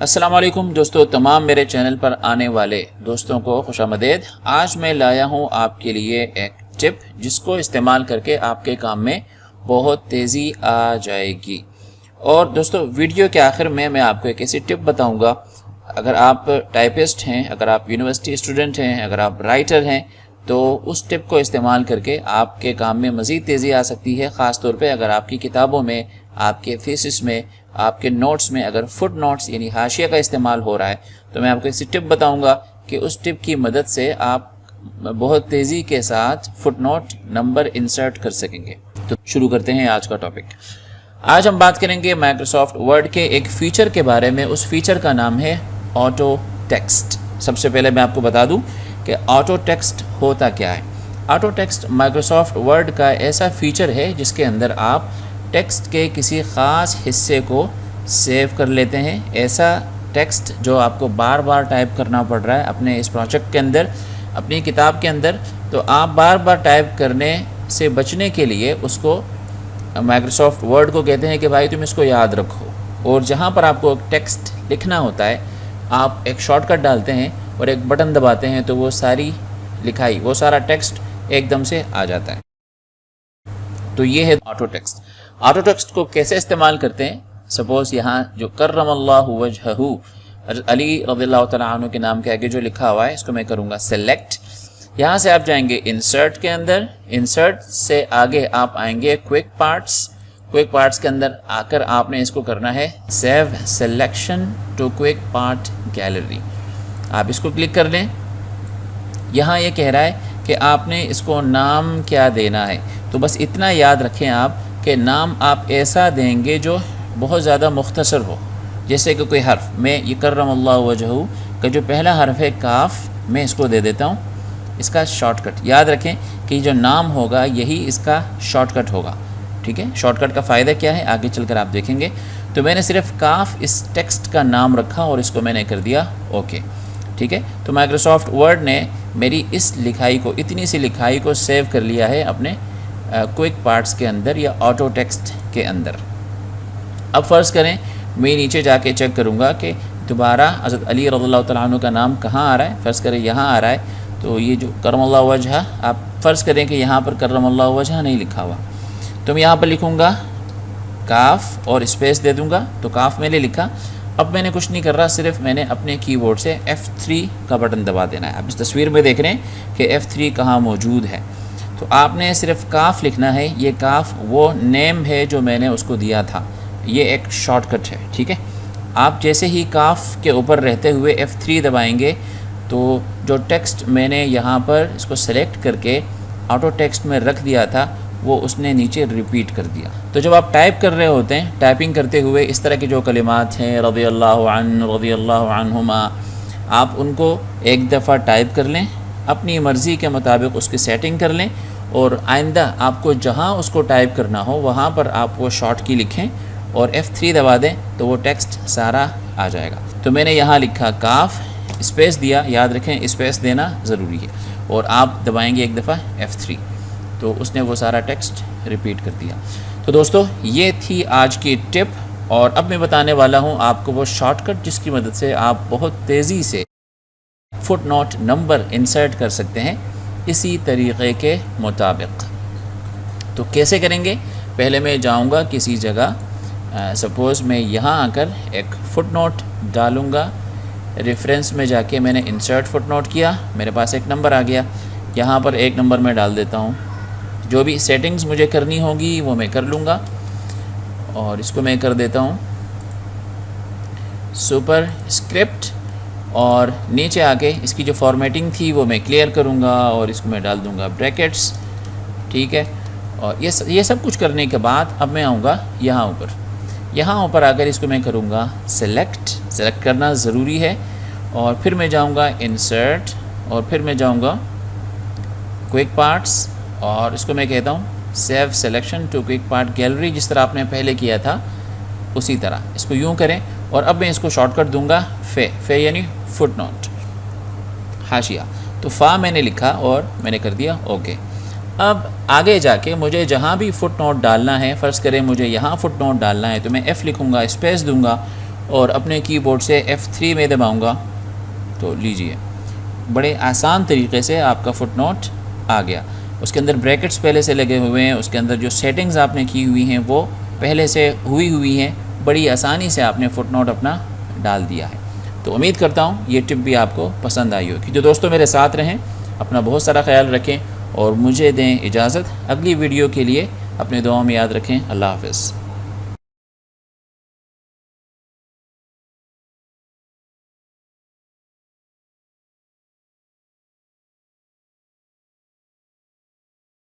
السلام علیکم دوستو، تمام میرے چینل پر آنے والے دوستوں کو خوش آمدید۔ آج میں لایا ہوں آپ کے لیے ایک ٹپ جس کو استعمال کر کے آپ کے کام میں بہت تیزی آ جائے گی۔ اور دوستو ویڈیو کے آخر میں آپ کو ایک ایسی ٹپ بتاؤں گا، اگر آپ ٹائپسٹ ہیں، اگر آپ یونیورسٹی اسٹوڈنٹ ہیں، اگر آپ رائٹر ہیں، تو اس ٹپ کو استعمال کر کے آپ کے کام میں مزید تیزی آ سکتی ہے، خاص طور پہ اگر آپ کی کتابوں میں، آپ کے تھیسس میں، آپ کے نوٹس میں اگر فٹ نوٹس یعنی حاشیہ کا استعمال ہو رہا ہے تو میں آپ کو ایسی ٹپ بتاؤں گا کہ اس ٹپ کی مدد سے آپ بہت تیزی کے ساتھ فٹ نوٹ نمبر انسرٹ کر سکیں گے۔ تو شروع کرتے ہیں آج کا ٹاپک۔ آج ہم بات کریں گے مائکروسافٹ ورڈ کے ایک فیچر کے بارے میں۔ اس فیچر کا نام ہے آٹو ٹیکسٹ۔ سب سے پہلے میں آپ کو بتا دوں کہ آٹو ٹیکسٹ ہوتا کیا ہے۔ آٹو ٹیکسٹ مائکروسافٹ ورڈ کا ایسا فیچر ہے جس کے اندر آپ ٹیکسٹ کے کسی خاص حصے کو سیو کر لیتے ہیں۔ ایسا ٹیکسٹ جو آپ کو بار بار ٹائپ کرنا پڑ رہا ہے اپنے اس پروجیکٹ کے اندر، اپنی کتاب کے اندر، تو آپ بار بار ٹائپ کرنے سے بچنے کے لیے اس کو مائکروسافٹ ورڈ کو کہتے ہیں کہ بھائی تم اس کو یاد رکھو، اور جہاں پر آپ کو ٹیکسٹ لکھنا ہوتا ہے آپ ایک شارٹ کٹ ڈالتے ہیں اور ایک بٹن دباتے ہیں تو وہ ساری لکھائی، وہ سارا ٹیکسٹ ایک دم سے آ جاتا ہے۔ تو یہ ہے آٹو ٹیکسٹ۔ آٹو ٹیکسٹ کو کیسے استعمال کرتے ہیں؟ سپوز یہاں جو کرم اللہ وجہہ علی رضی اللہ تعالیٰ عنہ کے نام کے آگے جو لکھا ہوا ہے اس کو میں کروں گا سیلیکٹ۔ یہاں سے آپ جائیں گے انسرٹ کے اندر، انسرٹ سے آگے آپ آئیں گے کوئک پارٹس۔ کوئک پارٹس کے اندر آ کر آپ نے اس کو کرنا ہے save selection to quick part gallery. آپ اس کو کلک کر لیں۔ یہاں یہ کہہ رہا ہے کہ آپ نے اس کو نام کیا دینا ہے، تو بس اتنا یاد رکھیں آپ کہ نام آپ ایسا دیں گے جو بہت زیادہ مختصر ہو، جیسے کہ کوئی حرف، میں یہ کرم اللہ وجہہ کا جو پہلا حرف ہے کاف، میں اس کو دے دیتا ہوں اس کا شارٹ کٹ۔ یاد رکھیں کہ جو نام ہوگا یہی اس کا شارٹ کٹ ہوگا، ٹھیک ہے۔ شارٹ کٹ کا فائدہ کیا ہے آگے چل کر آپ دیکھیں گے۔ تو میں نے صرف کاف اس ٹیکسٹ کا نام رکھا اور اس کو میں نے کر دیا اوکے، ٹھیک ہے۔ تو مائکروسافٹ ورڈ نے میری اس لکھائی کو، اتنی سی لکھائی کو سیو کر لیا ہے اپنے کوئک پارٹس کے اندر یا آٹو ٹیکسٹ کے اندر۔ اب فرض کریں میں نیچے جا کے چیک کروں گا کہ دوبارہ حضرت علی رضی اللہ تعالیٰ عنہ کا نام کہاں آ رہا ہے۔ فرض کریں یہاں آ رہا ہے، تو یہ جو کرم اللہ وجہ، آپ فرض کریں کہ یہاں پر کرم اللہ وجہ نہیں لکھا ہوا، تو میں یہاں پر لکھوں گا کاف اور اسپیس دے دوں گا، تو کاف میں نے لکھا۔ اب میں نے کچھ نہیں کر رہا، صرف میں نے اپنے کی بورڈ سے F3 کا بٹن دبا دینا ہے۔ آپ اس تصویر میں دیکھ رہے ہیں کہ F3 کہاں موجود ہے، تو آپ نے صرف کاف لکھنا ہے۔ یہ کاف وہ نیم ہے جو میں نے اس کو دیا تھا، یہ ایک شارٹ کٹ ہے، ٹھیک ہے۔ آپ جیسے ہی کاف کے اوپر رہتے ہوئے F3 دبائیں گے تو جو ٹیکسٹ میں نے یہاں پر اس کو سلیکٹ کر کے آٹو ٹیکسٹ میں رکھ دیا تھا وہ اس نے نیچے ریپیٹ کر دیا۔ تو جب آپ ٹائپ کر رہے ہوتے ہیں، ٹائپنگ کرتے ہوئے اس طرح کے جو کلمات ہیں رضی اللہ عنہ، رضی اللہ عنہما، آپ ان کو ایک دفعہ ٹائپ کر لیں، اپنی مرضی کے مطابق اس کی سیٹنگ کر لیں، اور آئندہ آپ کو جہاں اس کو ٹائپ کرنا ہو وہاں پر آپ وہ شارٹ کی لکھیں اور F3 دبا دیں تو وہ ٹیکسٹ سارا آ جائے گا۔ تو میں نے یہاں لکھا کاف، اسپیس دیا، یاد رکھیں اسپیس دینا ضروری ہے، اور آپ دبائیں گے ایک دفعہ F3 تو اس نے وہ سارا ٹیکسٹ ریپیٹ کر دیا۔ تو دوستو یہ تھی آج کی ٹپ، اور اب میں بتانے والا ہوں آپ کو وہ شارٹ کٹ جس کی مدد سے آپ بہت تیزی سے فٹ نوٹ نمبر انسرٹ کر سکتے ہیں اسی طریقے کے مطابق۔ تو کیسے کریں گے؟ پہلے میں جاؤں گا کسی جگہ، سپوز میں یہاں آ کر ایک فٹ نوٹ ڈالوں گا، ریفرنس میں جا کے میں نے انسرٹ فٹ نوٹ کیا، میرے پاس ایک نمبر آ گیا، یہاں پر ایک نمبر میں ڈال دیتا ہوں۔ جو بھی سیٹنگز مجھے کرنی ہوگی وہ میں کر لوں گا، اور اس کو میں کر دیتا ہوں سپر اسکرپٹ، اور نیچے آ کے اس کی جو فارمیٹنگ تھی وہ میں کلیئر کروں گا اور اس کو میں ڈال دوں گا بریکٹس، ٹھیک ہے۔ اور یہ سب کچھ کرنے کے بعد اب میں آؤں گا یہاں اوپر آ کر اس کو میں کروں گا سلیکٹ کرنا ضروری ہے، اور پھر میں جاؤں گا انسرٹ، اور پھر میں جاؤں گا کوئک پارٹس، اور اس کو میں کہتا ہوں save selection to quick part gallery, جس طرح آپ نے پہلے کیا تھا اسی طرح اس کو یوں کریں۔ اور اب میں اس کو شارٹ کٹ دوں گا فے یعنی فٹ نوٹ، حاشیہ، تو فا میں نے لکھا اور میں نے کر دیا اوکے۔ اب آگے جا کے مجھے جہاں بھی فٹ نوٹ ڈالنا ہے، فرض کریں مجھے یہاں فٹ نوٹ ڈالنا ہے تو میں F لکھوں گا، اسپیس دوں گا، اور اپنے کی بورڈ سے F3 میں دباؤں گا تو لیجئے بڑے آسان طریقے سے آپ کا فٹ نوٹ آ گیا. اس کے اندر بریکٹس پہلے سے لگے ہوئے ہیں, اس کے اندر جو سیٹنگز آپ نے کی ہوئی ہیں وہ پہلے سے ہوئی ہیں, بڑی آسانی سے آپ نے فٹ نوٹ اپنا ڈال دیا ہے. تو امید کرتا ہوں یہ ٹپ بھی آپ کو پسند آئی ہوگی. جو دوستوں میرے ساتھ رہیں, اپنا بہت سارا خیال رکھیں اور مجھے دیں اجازت. اگلی ویڈیو کے لیے اپنے دعاؤں میں یاد رکھیں. اللہ حافظ.